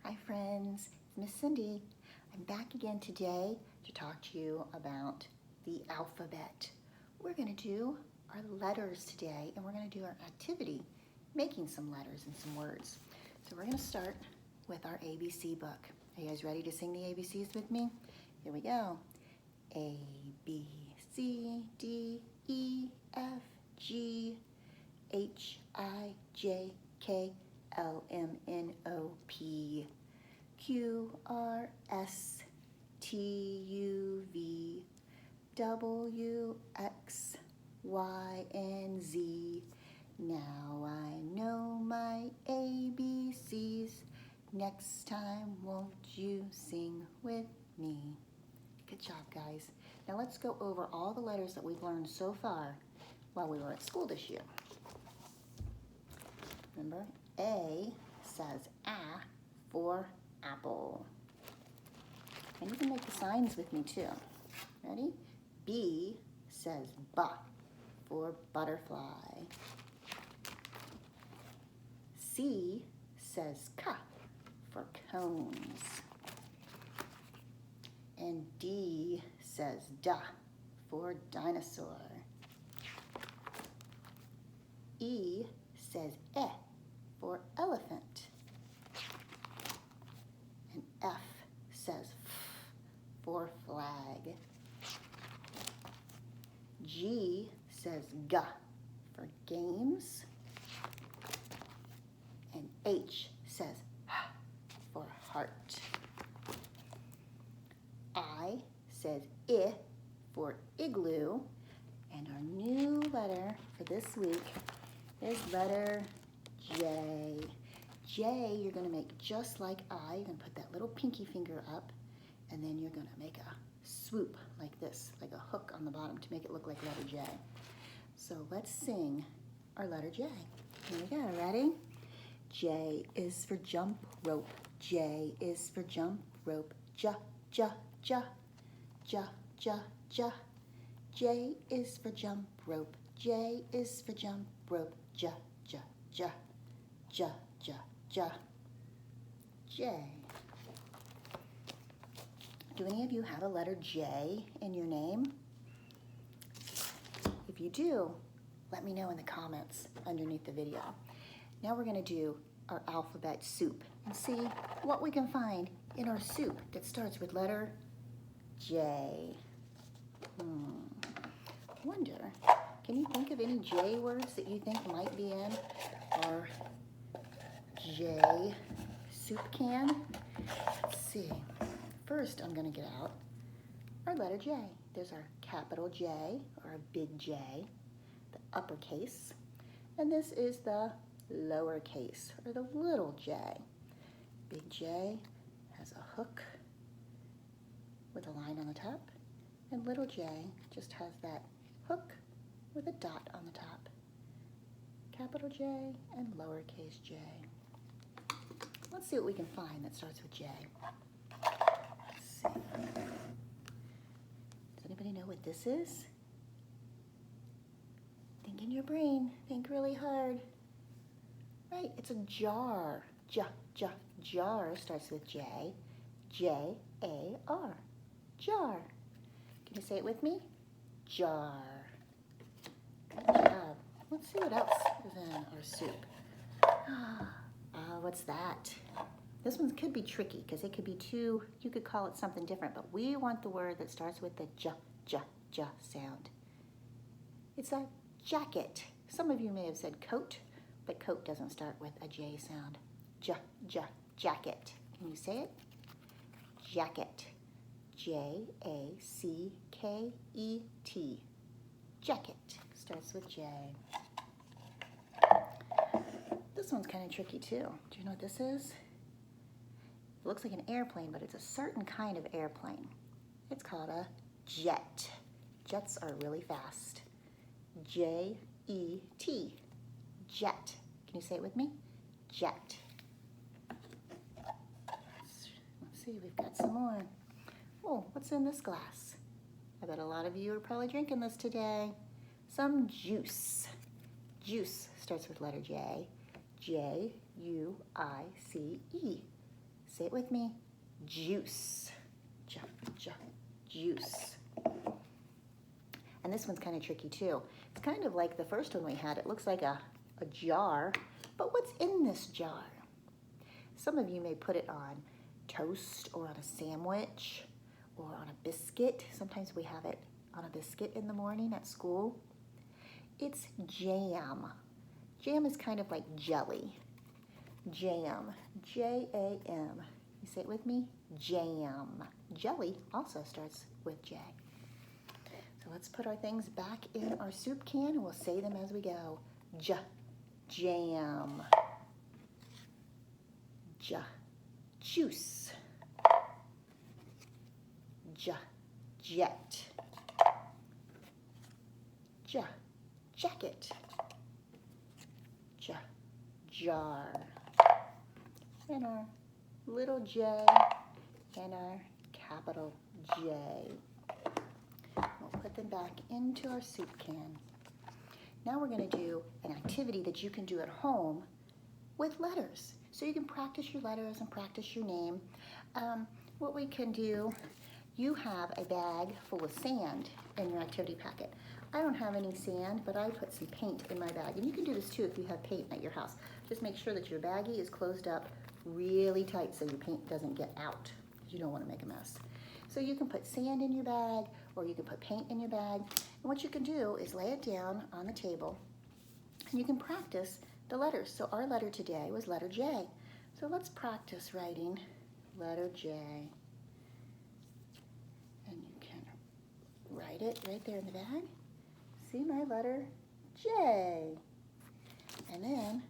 Hi friends, it's Miss Cindy. I'm back again today to talk to you about the alphabet. We're going to do our letters today and we're going to do our activity, making some letters and some words. So we're going to start with our ABC book. Are you guys ready to sing the ABCs with me? Here we go. A, B, C, D, E, F, G, H, I, J, K, L, M, N, O, P, Q, R, S, T, U, V, W, X, Y, and Z. Now I know my ABCs. Next time, won't you sing with me? Good job, guys. Now let's go over all the letters that we've learned so far while we were at school this year. Remember, A says A for apple. And you can make the signs with me too. Ready? B says B for butterfly. C says K for cones. And D says D for dinosaur. E says E for elephant. And F says F for flag. G says G for games. And H says H for heart. I says I for igloo. And our new letter for this week is letter J. J, you're going to make just like I. You're going to put that little pinky finger up, and then you're going to make a swoop like this, like a hook on the bottom to make it look like letter J. So let's sing our letter J. Here we go. Ready? J is for jump rope. J is for jump rope. J, J, J, J, J, J. J is for jump rope. J is for jump rope. J, J, J, J, J, J. J. Do any of you have a letter J in your name? If you do, let me know in the comments underneath the video. Now we're going to do our alphabet soup and see what we can find in our soup that starts with letter J. Wonder, can you think of any J words that you think might be in our J soup can? Let's see. First, I'm going to get out our letter J. There's our capital J, or a big J, the uppercase. And this is the lowercase, or the little j. Big J has a hook with a line on the top, and little j just has that hook with a dot on the top. Capital J and lowercase j. Let's see what we can find that starts with J. Let's see. Does anybody know what this is? Think in your brain. Think really hard. Right, it's a jar. Jar starts with J. J-A-R. Jar. Can you say it with me? Jar. Good job. Let's see what else is in our soup. What's that? This one could be tricky because it could be two, you could call it something different, but we want the word that starts with the J sound. It's a jacket. Some of you may have said coat, but coat doesn't start with a J sound. Jacket. Can you say it? Jacket. J-A-C-K-E-T. Jacket. Starts with J. This one's kind of tricky too. Do you know what this is? It looks like an airplane, but it's a certain kind of airplane. It's called a jet. Jets are really fast. J-E-T. Jet. Can you say it with me? Jet. Let's see, we've got some more. Oh, what's in this glass? I bet a lot of you are probably drinking this today. Some juice. Juice starts with letter J. J-U-I-C-E. Say it with me. Juice. J, j, juice. And this one's kind of tricky too. It's kind of like the first one we had. It looks like a jar, but what's in this jar? Some of you may put it on toast or on a sandwich or on a biscuit. Sometimes we have it on a biscuit in the morning at school. It's jam. Jam is kind of like jelly. Jam, J-A-M. You say it with me? Jam. Jelly also starts with J. So let's put our things back in our soup can and we'll say them as we go. Jam. Juice. Jet. Jacket. Jar. And our little j and our capital J. We'll put them back into our soup can. Now we're going to do an activity that you can do at home with letters. So you can practice your letters and practice your name. What we can do, you have a bag full of sand in your activity packet. I don't have any sand, but I put some paint in my bag. And you can do this too if you have paint at your house. Just make sure that your baggie is closed up really tight so your paint doesn't get out. You don't want to make a mess. So you can put sand in your bag or you can put paint in your bag. And what you can do is lay it down on the table and you can practice the letters. So our letter today was letter J. So let's practice writing letter J. And you can write it right there in the bag. See my letter J. And then,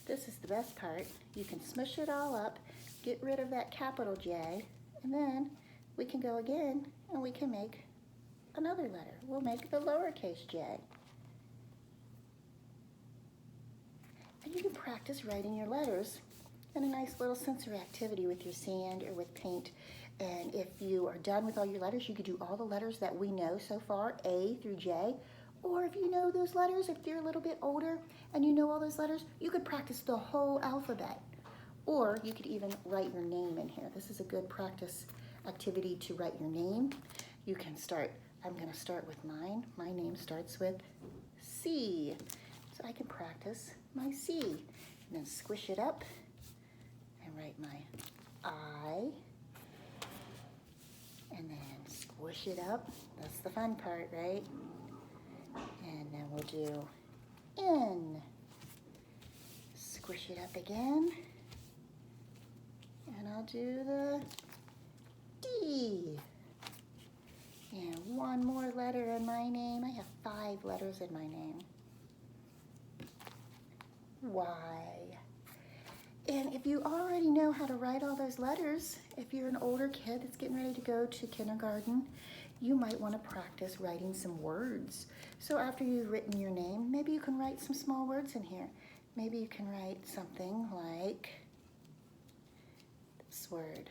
this is the best part, you can smush it all up, get rid of that capital J, and then we can go again and we can make another letter. We'll make the lowercase j. And you can practice writing your letters in a nice little sensory activity with your sand or with paint. And if you are done with all your letters, you could do all the letters that we know so far, A through J. Or if you know those letters, if you're a little bit older and you know all those letters, you could practice the whole alphabet. Or you could even write your name in here. This is a good practice activity to write your name. You can start, I'm going to start with mine. My name starts with C. So I can practice my C. And then squish it up and write my I. And then squish it up. That's the fun part, right? And then we'll do N. Squish it up again. And I'll do the D. And one more letter in my name. I have 5 letters in my name. Y. And if you already know how to write all those letters, if you're an older kid that's getting ready to go to kindergarten, you might want to practice writing some words. So after you've written your name, maybe you can write some small words in here. Maybe you can write something like this word.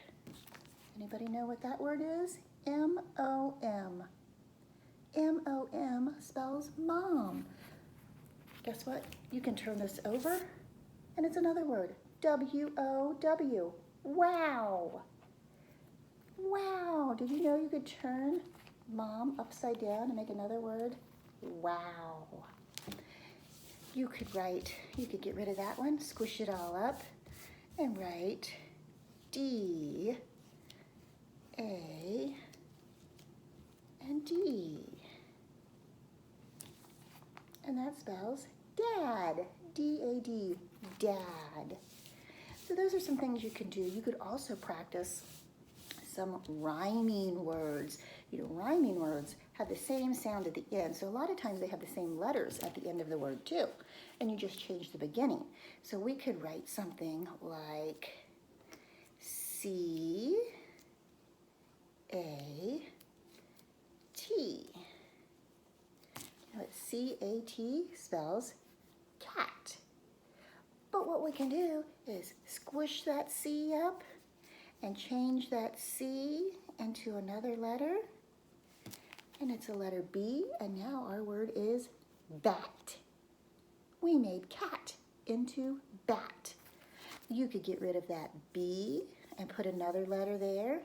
Anybody know what that word is? M-O-M. M-O-M spells mom. Guess what? You can turn this over and it's another word. W-O-W. Wow. Wow. Did you know you could turn mom upside down and make another word? Wow. You could get rid of that one, squish it all up, and write D, A, and D. And that spells dad, D-A-D, dad. So those are some things you can do. You could also practice some rhyming words. You know, rhyming words have the same sound at the end. So a lot of times they have the same letters at the end of the word too. And you just change the beginning. So we could write something like C-A-T. You know what C-A-T spells? Cat. But what we can do is squish that C up and change that C into another letter. And it's a letter B, and now our word is bat. We made cat into bat. You could get rid of that B and put another letter there.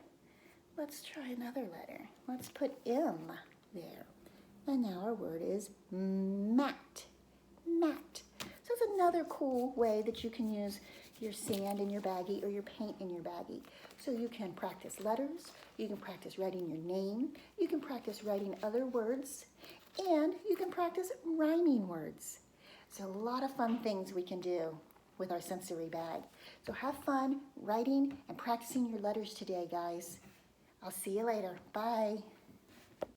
Let's try another letter. Let's put M there. And now our word is mat. Mat. So it's another cool way that you can use your sand in your baggie or your paint in your baggie. So you can practice letters, you can practice writing your name, you can practice writing other words, and you can practice rhyming words. So a lot of fun things we can do with our sensory bag. So have fun writing and practicing your letters today, guys. I'll see you later. Bye.